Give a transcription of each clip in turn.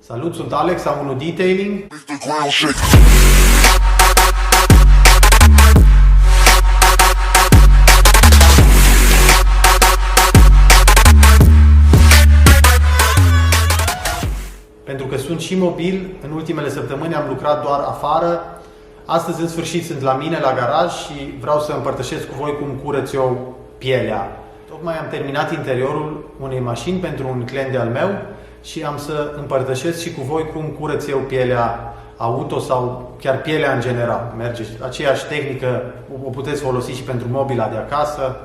Salut, sunt Alex, A1 Detailing. Pentru că sunt și mobil, în ultimele săptămâni am lucrat doar afară. Astăzi, în sfârșit, sunt la mine, la garaj și vreau să împărtășesc cu voi cum curăț eu pielea. Tocmai am terminat interiorul unei mașini pentru un client de-al meu și am să împărtășesc și cu voi cum curăț eu pielea auto sau chiar pielea în general. Merge aceeași tehnică, o puteți folosi și pentru mobila de acasă.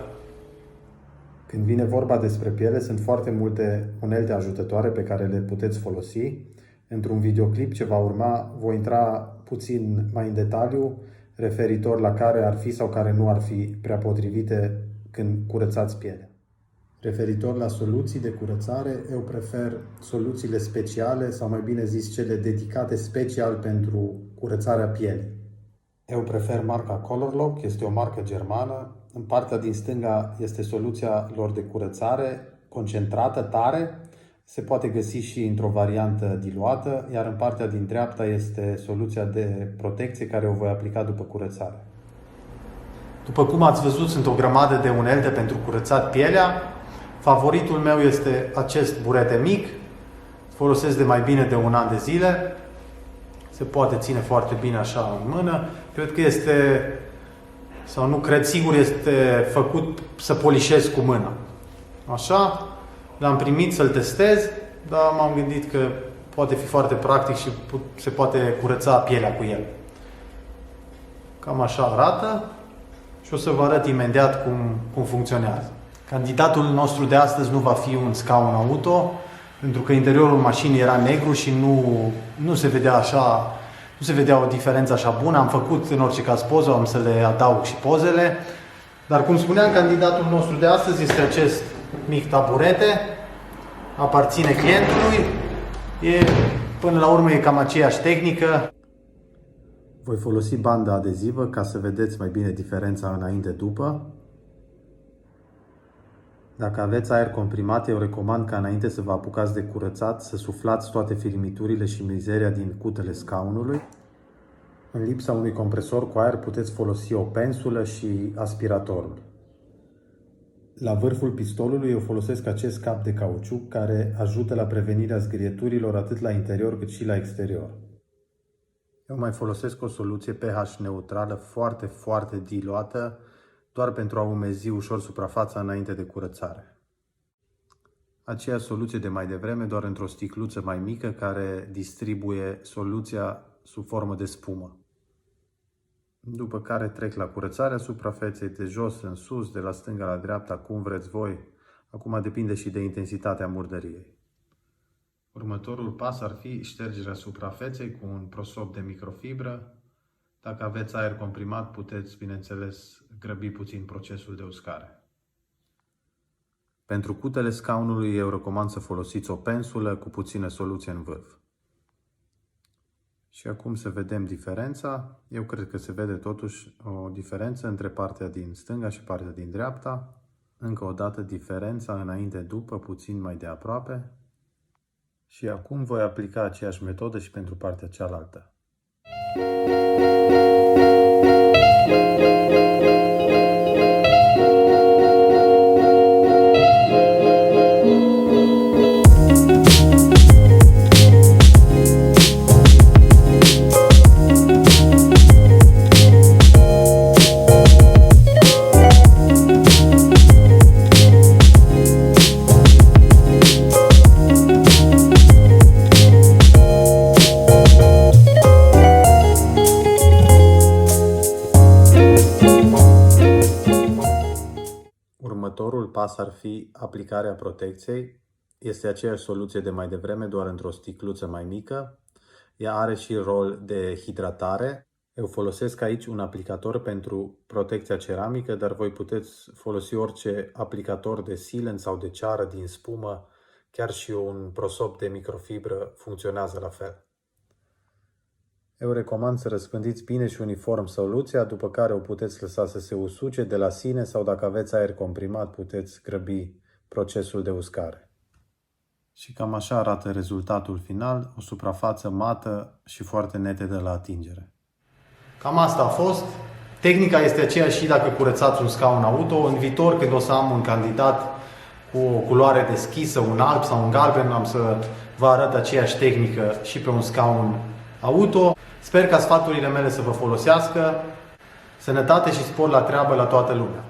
Când vine vorba despre piele, sunt foarte multe unelte ajutătoare pe care le puteți folosi. Într-un videoclip ce va urma, voi intra puțin mai în detaliu referitor la care ar fi sau care nu ar fi prea potrivite când curățați pielea. Referitor la soluții de curățare, eu prefer soluțiile speciale sau mai bine zis cele dedicate special pentru curățarea pielii. Eu prefer marca Colorlock, este o marcă germană. În partea din stânga este soluția lor de curățare concentrată, tare. Se poate găsi și într-o variantă diluată, iar în partea din dreapta este soluția de protecție care o voi aplica după curățare. După cum ați văzut, sunt o grămadă de unelte pentru curățat pielea. Favoritul meu este acest burete mic. Folosesc de mai bine de un an de zile. Se poate ține foarte bine așa în mână. Cred că este, sau nu cred, sigur este făcut să polișez cu mâna. Așa, l-am primit să-l testez, dar m-am gândit că poate fi foarte practic și se poate curăța pielea cu el. Cam așa arată și o să vă arăt imediat cum funcționează. Candidatul nostru de astăzi nu va fi un scaun auto, pentru că interiorul mașinii era negru și nu se vedea așa, nu se vedea o diferență așa bună. Am făcut în orice caz poză, am să le adaug și pozele. Dar cum spuneam, candidatul nostru de astăzi este acest mic taburete, aparține clientului. Până la urmă e cam aceeași tehnică. Voi folosi bandă adezivă ca să vedeți mai bine diferența înainte-după. Dacă aveți aer comprimat, eu recomand ca înainte să vă apucați de curățat, să suflați toate firmiturile și mizeria din cutele scaunului. În lipsa unui compresor cu aer puteți folosi o pensulă și aspiratorul. La vârful pistolului eu folosesc acest cap de cauciuc care ajută la prevenirea zgrieturilor atât la interior cât și la exterior. Eu mai folosesc o soluție pH neutrală foarte, foarte diluată, doar pentru a umezi ușor suprafața înainte de curățare. Aceeași soluție de mai devreme, doar într-o sticluță mai mică care distribuie soluția sub formă de spumă. După care trec la curățarea suprafeței de jos în sus, de la stânga la dreapta, cum vreți voi. Acum depinde și de intensitatea murdăriei. Următorul pas ar fi ștergerea suprafeței cu un prosop de microfibră. Dacă aveți aer comprimat, puteți, bineînțeles, grăbi puțin procesul de uscare. Pentru cutele scaunului, eu recomand să folosiți o pensulă cu puțină soluție în vârf. Și acum să vedem diferența. Eu cred că se vede totuși o diferență între partea din stânga și partea din dreapta. Încă o dată diferența înainte-după, puțin mai de aproape. Și acum voi aplica aceeași metodă și pentru partea cealaltă. Următorul pas ar fi aplicarea protecției. Este aceeași soluție de mai devreme, doar într-o sticluță mai mică. Ea are și rol de hidratare. Eu folosesc aici un aplicator pentru protecția ceramică, dar voi puteți folosi orice aplicator de sealant sau de ceară din spumă. Chiar și un prosop de microfibră funcționează la fel. Eu recomand să răspândiți bine și uniform soluția, după care o puteți lăsa să se usuce de la sine sau dacă aveți aer comprimat puteți grăbi procesul de uscare. Și cam așa arată rezultatul final, o suprafață mată și foarte nete de la atingere. Cam asta a fost. Tehnica este aceeași și dacă curățați un scaun auto. În viitor, când o să am un candidat cu o culoare deschisă, un alb sau un galben, am să vă arăt aceeași tehnică și pe un scaun auto. Sper ca sfaturile mele să vă folosească. Sănătate și spor la treabă la toată lumea!